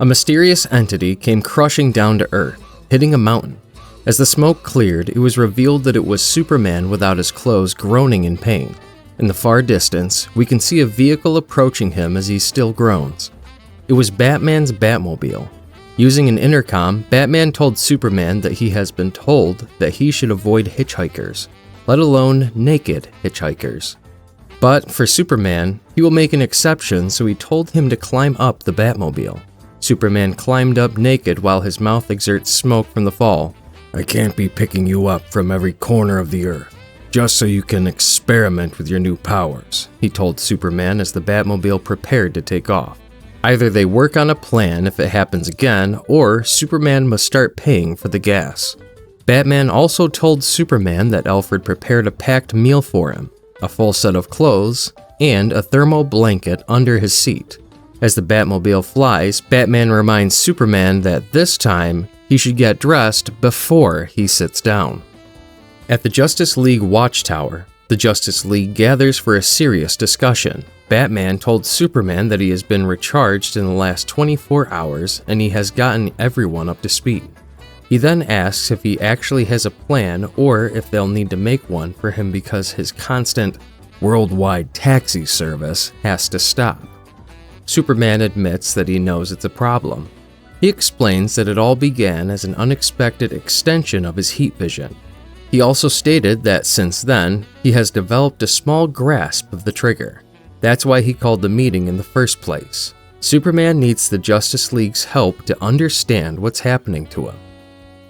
A mysterious entity came crushing down to Earth, hitting a mountain. As the smoke cleared, it was revealed that it was Superman without his clothes groaning in pain. In the far distance, we can see a vehicle approaching him as he still groans. It was Batman's Batmobile. Using an intercom, Batman told Superman that he has been told that he should avoid hitchhikers, let alone naked hitchhikers. But for Superman, he will make an exception, so he told him to climb up the Batmobile. Superman climbed up naked while his mouth exerts smoke from the fall. I can't be picking you up from every corner of the earth, just so you can experiment with your new powers, he told Superman as the Batmobile prepared to take off. Either they work on a plan if it happens again, or Superman must start paying for the gas. Batman also told Superman that Alfred prepared a packed meal for him, a full set of clothes, and a thermal blanket under his seat. As the Batmobile flies, Batman reminds Superman that this time he should get dressed before he sits down. At the Justice League Watchtower, the Justice League gathers for a serious discussion. Batman told Superman that he has been recharged in the last 24 hours and he has gotten everyone up to speed. He then asks if he actually has a plan or if they'll need to make one for him because his constant worldwide taxi service has to stop. Superman admits that he knows it's a problem. He explains that it all began as an unexpected extension of his heat vision. He also stated that since then, he has developed a small grasp of the trigger. That's why he called the meeting in the first place. Superman needs the Justice League's help to understand what's happening to him.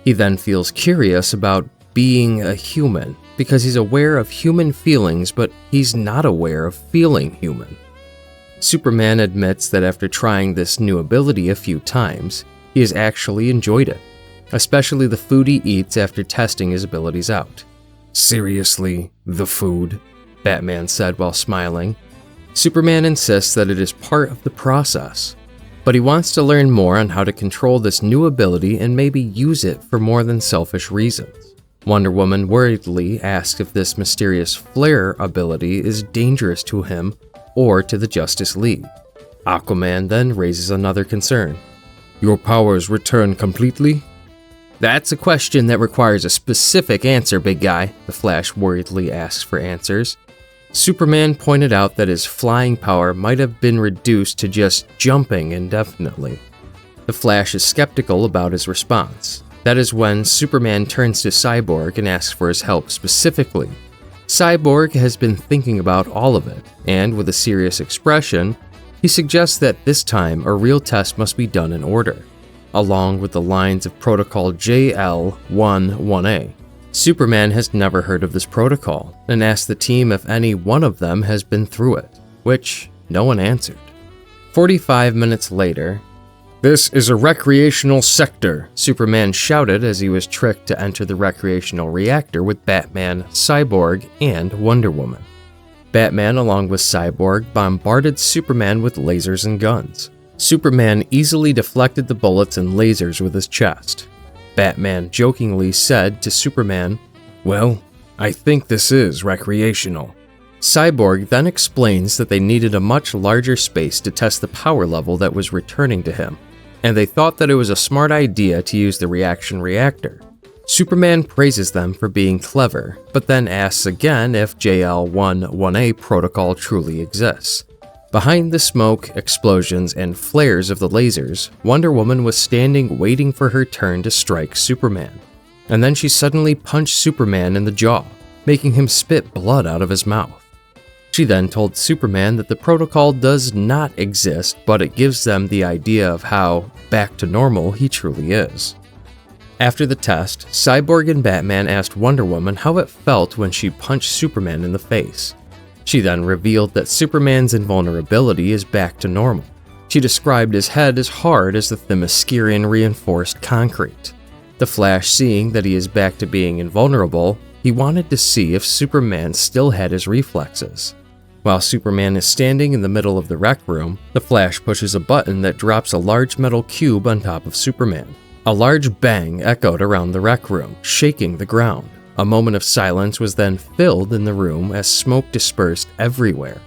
He then feels curious about being a human because he's aware of human feelings, but he's not aware of feeling human. Superman admits that after trying this new ability a few times, he has actually enjoyed it, especially the food he eats after testing his abilities out. Seriously, the food? Batman said while smiling. Superman insists that it is part of the process, but he wants to learn more on how to control this new ability and maybe use it for more than selfish reasons. Wonder Woman worriedly asks if this mysterious flare ability is dangerous to him or to the Justice League. Aquaman then raises another concern. Your powers return completely? That's a question that requires a specific answer, big guy, the Flash worriedly asks for answers. Superman pointed out that his flying power might have been reduced to just jumping indefinitely. The Flash is skeptical about his response. That is when Superman turns to Cyborg and asks for his help specifically. Cyborg has been thinking about all of it, and with a serious expression, he suggests that this time a real test must be done in order, along with the lines of Protocol JL-11A. Superman has never heard of this protocol, and asks the team if any one of them has been through it, which no one answered. 45 minutes later, "This is a recreational sector," Superman shouted as he was tricked to enter the recreational reactor with Batman, Cyborg, and Wonder Woman. Batman, along with Cyborg, bombarded Superman with lasers and guns. Superman easily deflected the bullets and lasers with his chest. Batman jokingly said to Superman, "Well, I think this is recreational." Cyborg then explains that they needed a much larger space to test the power level that was returning to him, and they thought that it was a smart idea to use the reaction reactor. Superman praises them for being clever, but then asks again if JL-11A protocol truly exists. Behind the smoke, explosions, and flares of the lasers, Wonder Woman was standing waiting for her turn to strike Superman. And then she suddenly punched Superman in the jaw, making him spit blood out of his mouth. She then told Superman that the protocol does not exist, but it gives them the idea of how back to normal he truly is. After the test, Cyborg and Batman asked Wonder Woman how it felt when she punched Superman in the face. She then revealed that Superman's invulnerability is back to normal. She described his head as hard as the Themyscirian reinforced concrete. The Flash, seeing that he is back to being invulnerable, he wanted to see if Superman still had his reflexes. While Superman is standing in the middle of the rec room, the Flash pushes a button that drops a large metal cube on top of Superman. A large bang echoed around the rec room, shaking the ground. A moment of silence was then filled in the room as smoke dispersed everywhere.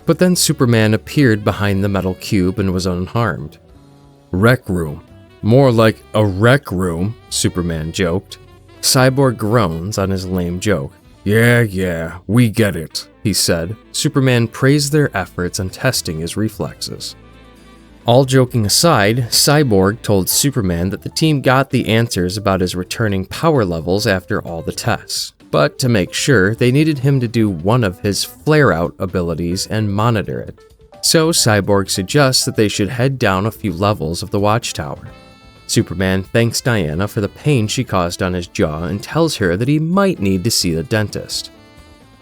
But then Superman appeared behind the metal cube and was unharmed. Rec room. More like a rec room, Superman joked. Cyborg groans on his lame joke. Yeah, we get it, he said. Superman praised their efforts on testing his reflexes. All joking aside, Cyborg told Superman that the team got the answers about his returning power levels after all the tests, but to make sure, they needed him to do one of his flare-out abilities and monitor it. So Cyborg suggests that they should head down a few levels of the watchtower. Superman thanks Diana for the pain she caused on his jaw and tells her that he might need to see the dentist.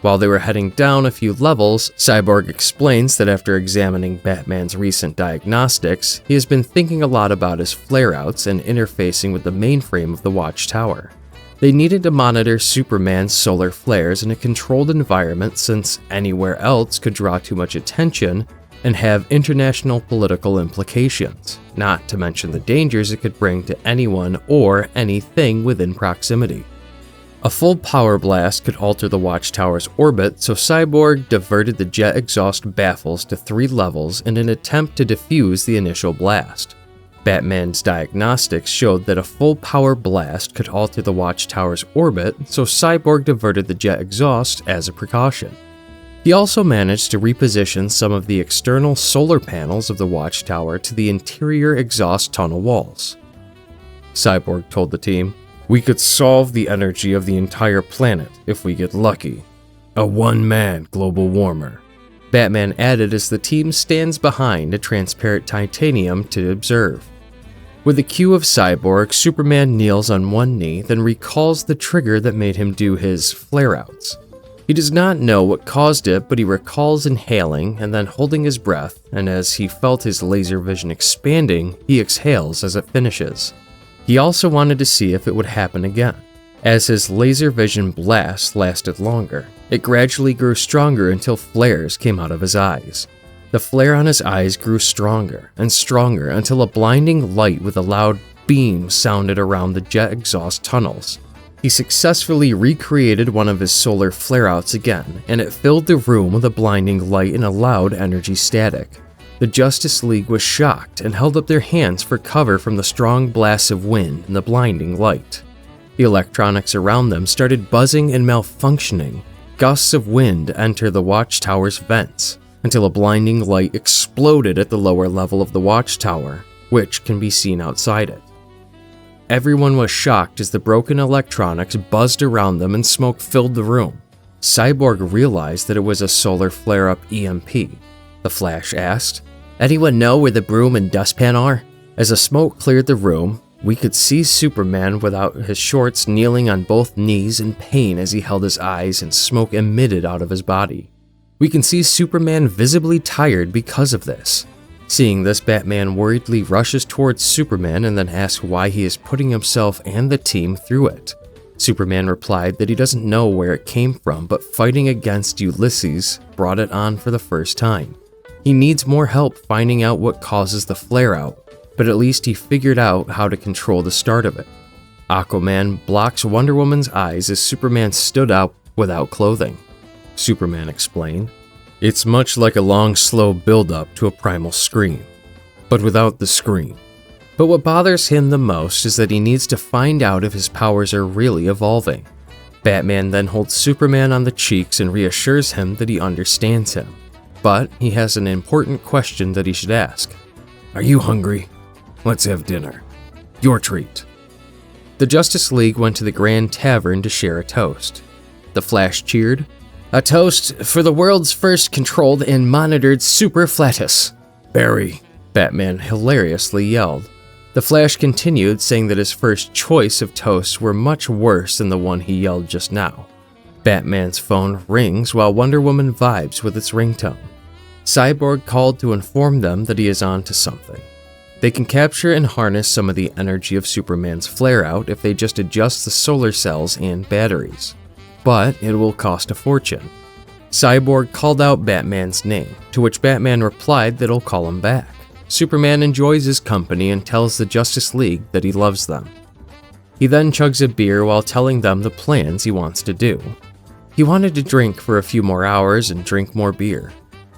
While they were heading down a few levels, Cyborg explains that after examining Batman's recent diagnostics, he has been thinking a lot about his flare-outs and interfacing with the mainframe of the watchtower. They needed to monitor Superman's solar flares in a controlled environment since anywhere else could draw too much attention and have international political implications, not to mention the dangers it could bring to anyone or anything within proximity. A full power blast could alter the watchtower's orbit, so Cyborg diverted the jet exhaust baffles to 3 levels in an attempt to defuse the initial blast. Batman's diagnostics showed that a full power blast could alter the watchtower's orbit, so Cyborg diverted the jet exhaust as a precaution. He also managed to reposition some of the external solar panels of the watchtower to the interior exhaust tunnel walls. Cyborg told the team, "We could solve the energy of the entire planet if we get lucky. A one-man global warmer." Batman added as the team stands behind a transparent titanium to observe. With the cue of Cyborg, Superman kneels on one knee, then recalls the trigger that made him do his flare-outs. He does not know what caused it, but he recalls inhaling and then holding his breath, and as he felt his laser vision expanding, he exhales as it finishes. He also wanted to see if it would happen again. As his laser vision blast lasted longer, it gradually grew stronger until flares came out of his eyes. The flare on his eyes grew stronger and stronger until a blinding light with a loud beam sounded around the jet exhaust tunnels. He successfully recreated one of his solar flare-outs again, and it filled the room with a blinding light and a loud energy static. The Justice League was shocked and held up their hands for cover from the strong blasts of wind and the blinding light. The electronics around them started buzzing and malfunctioning. Gusts of wind entered the watchtower's vents, until a blinding light exploded at the lower level of the watchtower, which can be seen outside it. Everyone was shocked as the broken electronics buzzed around them and smoke filled the room. Cyborg realized that it was a solar flare-up EMP. The Flash asked, "Anyone know where the broom and dustpan are?" As the smoke cleared the room, we could see Superman without his shorts kneeling on both knees in pain as he held his eyes and smoke emitted out of his body. We can see Superman visibly tired because of this. Seeing this, Batman worriedly rushes towards Superman and then asks why he is putting himself and the team through it. Superman replied that he doesn't know where it came from, but fighting against Ulysses brought it on for the first time. He needs more help finding out what causes the flare-out, but at least he figured out how to control the start of it. Aquaman blocks Wonder Woman's eyes as Superman stood up without clothing. Superman explained, "It's much like a long, slow build-up to a primal scream, but without the scream." But what bothers him the most is that he needs to find out if his powers are really evolving. Batman then holds Superman on the cheeks and reassures him that he understands him. But he has an important question that he should ask. "Are you hungry? Let's have dinner. Your treat." The Justice League went to the Grand Tavern to share a toast. The Flash cheered, "A toast for the world's first controlled and monitored super flatus." "Barry," Batman hilariously yelled. The Flash continued, saying that his first choice of toasts were much worse than the one he yelled just now. Batman's phone rings while Wonder Woman vibes with its ringtone. Cyborg called to inform them that he is on to something. They can capture and harness some of the energy of Superman's flare-out if they just adjust the solar cells and batteries. But it will cost a fortune. Cyborg called out Batman's name, to which Batman replied that he'll call him back. Superman enjoys his company and tells the Justice League that he loves them. He then chugs a beer while telling them the plans he wants to do. He wanted to drink for a few more hours and drink more beer,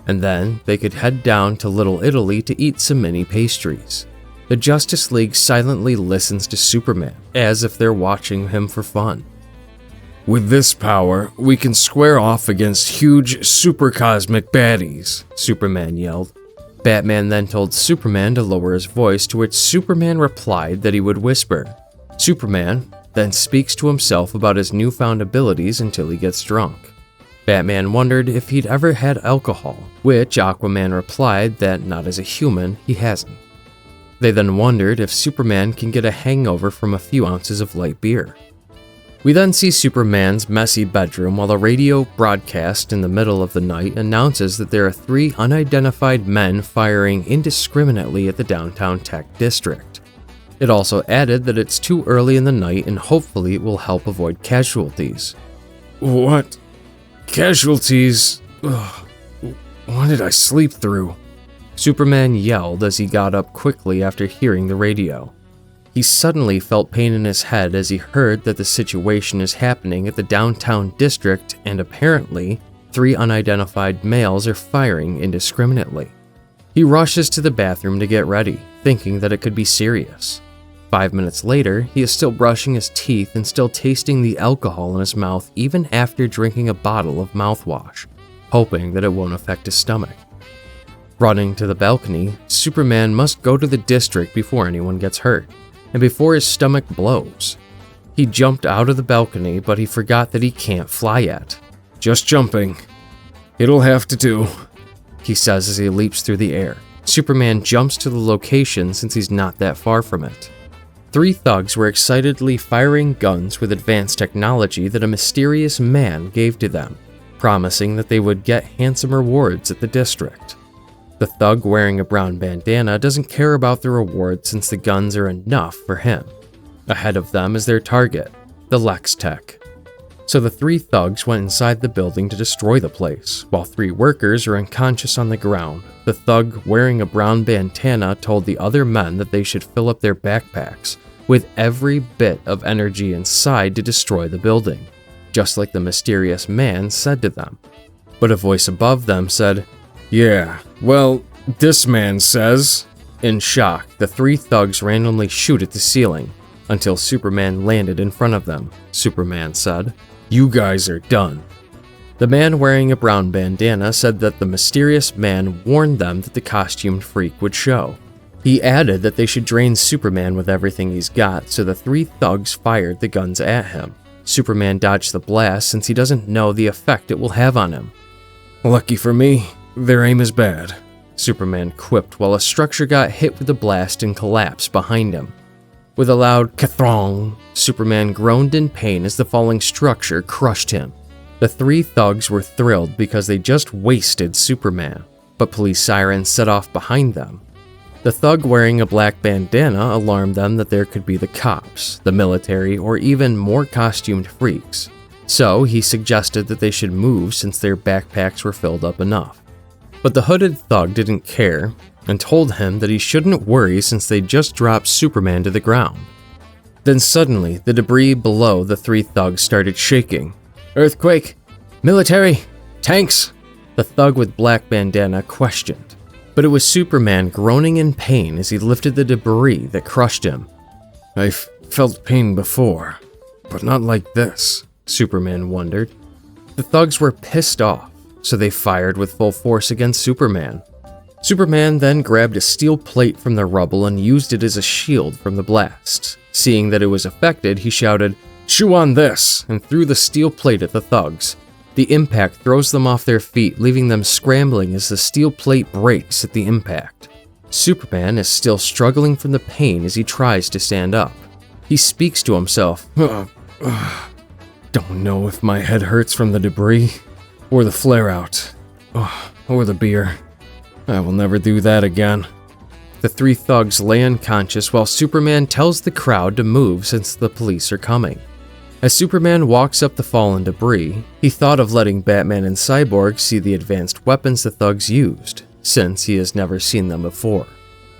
and then they could head down to Little Italy to eat some mini pastries. The Justice League silently listens to Superman, as if they're watching him for fun. With this power, we can square off against huge supercosmic baddies, Superman yelled. Batman then told Superman to lower his voice, to which Superman replied that he would whisper. Superman then speaks to himself about his newfound abilities until he gets drunk. Batman wondered if he'd ever had alcohol, which Aquaman replied that not as a human, he hasn't. They then wondered if Superman can get a hangover from a few ounces of light beer. We then see Superman's messy bedroom while a radio broadcast in the middle of the night announces that there are 3 unidentified men firing indiscriminately at the downtown tech district. It also added that it's too early in the night and hopefully it will help avoid casualties. What? Casualties? Ugh. What did I sleep through? Superman yelled as he got up quickly after hearing the radio. He suddenly felt pain in his head as he heard that the situation is happening at the downtown district and apparently 3 unidentified males are firing indiscriminately. He rushes to the bathroom to get ready, thinking that it could be serious. 5 minutes later, he is still brushing his teeth and still tasting the alcohol in his mouth even after drinking a bottle of mouthwash, hoping that it won't affect his stomach. Running to the balcony, Superman must go to the district before anyone gets hurt, and before his stomach blows. He jumped out of the balcony, but he forgot that he can't fly yet. Just jumping. It'll have to do, he says as he leaps through the air. Superman jumps to the location since he's not that far from it. 3 thugs were excitedly firing guns with advanced technology that a mysterious man gave to them, promising that they would get handsome rewards at the district. The thug wearing a brown bandana doesn't care about the reward since the guns are enough for him. Ahead of them is their target, the Lex Tech. So the 3 thugs went inside the building to destroy the place, while 3 workers are unconscious on the ground. The thug wearing a brown bandana told the other men that they should fill up their backpacks with every bit of energy inside to destroy the building, just like the mysterious man said to them. But a voice above them said, "Yeah, well, this man says..." In shock, the 3 thugs randomly shoot at the ceiling until Superman landed in front of them. Superman said, "You guys are done." The man wearing a brown bandana said that the mysterious man warned them that the costumed freak would show. He added that they should drain Superman with everything he's got, so the 3 thugs fired the guns at him. Superman dodged the blast since he doesn't know the effect it will have on him. "Lucky for me, their aim is bad," Superman quipped while a structure got hit with the blast and collapsed behind him. With a loud kathrong, Superman groaned in pain as the falling structure crushed him. The 3 thugs were thrilled because they just wasted Superman, but police sirens set off behind them. The thug wearing a black bandana alarmed them that there could be the cops, the military, or even more costumed freaks. So he suggested that they should move since their backpacks were filled up enough. But the hooded thug didn't care and told him that he shouldn't worry since they just dropped Superman to the ground. Then suddenly, the debris below the 3 thugs started shaking. "Earthquake! Military! Tanks!" the thug with black bandana questioned. But it was Superman groaning in pain as he lifted the debris that crushed him. "I've felt pain before, but not like this," Superman wondered. The thugs were pissed off, so they fired with full force against Superman. Superman then grabbed a steel plate from the rubble and used it as a shield from the blast. Seeing that it was affected, he shouted, "Chew on this!" and threw the steel plate at the thugs. The impact throws them off their feet, leaving them scrambling as the steel plate breaks at the impact. Superman is still struggling from the pain as he tries to stand up. He speaks to himself, "Don't know if my head hurts from the debris, or the flare-out, or the beer. I will never do that again." The 3 thugs lay unconscious while Superman tells the crowd to move since the police are coming. As Superman walks up the fallen debris, he thought of letting Batman and Cyborg see the advanced weapons the thugs used, since he has never seen them before.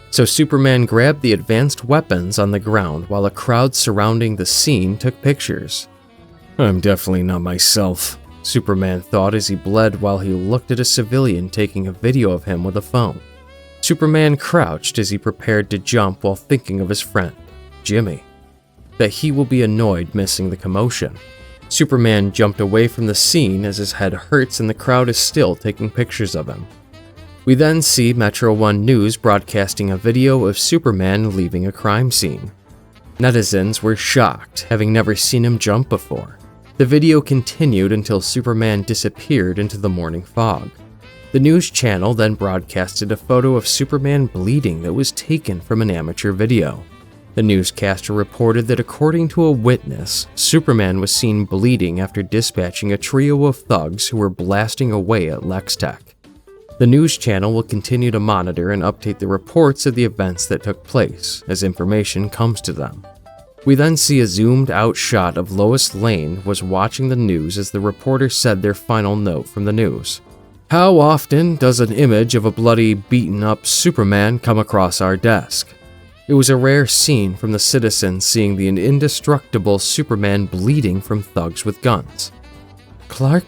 So Superman grabbed the advanced weapons on the ground while a crowd surrounding the scene took pictures. "I'm definitely not myself," Superman thought as he bled while he looked at a civilian taking a video of him with a phone. Superman crouched as he prepared to jump while thinking of his friend, Jimmy, that he will be annoyed missing the commotion. Superman jumped away from the scene as his head hurts and the crowd is still taking pictures of him. We then see Metro One News broadcasting a video of Superman leaving a crime scene. Netizens were shocked, having never seen him jump before. The video continued until Superman disappeared into the morning fog. The news channel then broadcasted a photo of Superman bleeding that was taken from an amateur video. The newscaster reported that according to a witness, Superman was seen bleeding after dispatching a trio of thugs who were blasting away at Lextech. The news channel will continue to monitor and update the reports of the events that took place as information comes to them. We then see a zoomed-out shot of Lois Lane was watching the news as the reporter said their final note from the news. How often does an image of a bloody, beaten-up Superman come across our desk? It was a rare scene from the citizens seeing the indestructible Superman bleeding from thugs with guns. Clark?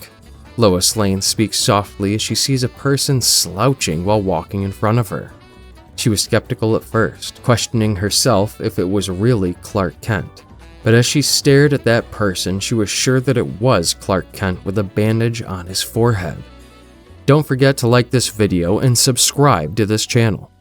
Lois Lane speaks softly as she sees a person slouching while walking in front of her. She was skeptical at first, questioning herself if it was really Clark Kent. But as she stared at that person, she was sure that it was Clark Kent with a bandage on his forehead. Don't forget to like this video and subscribe to this channel.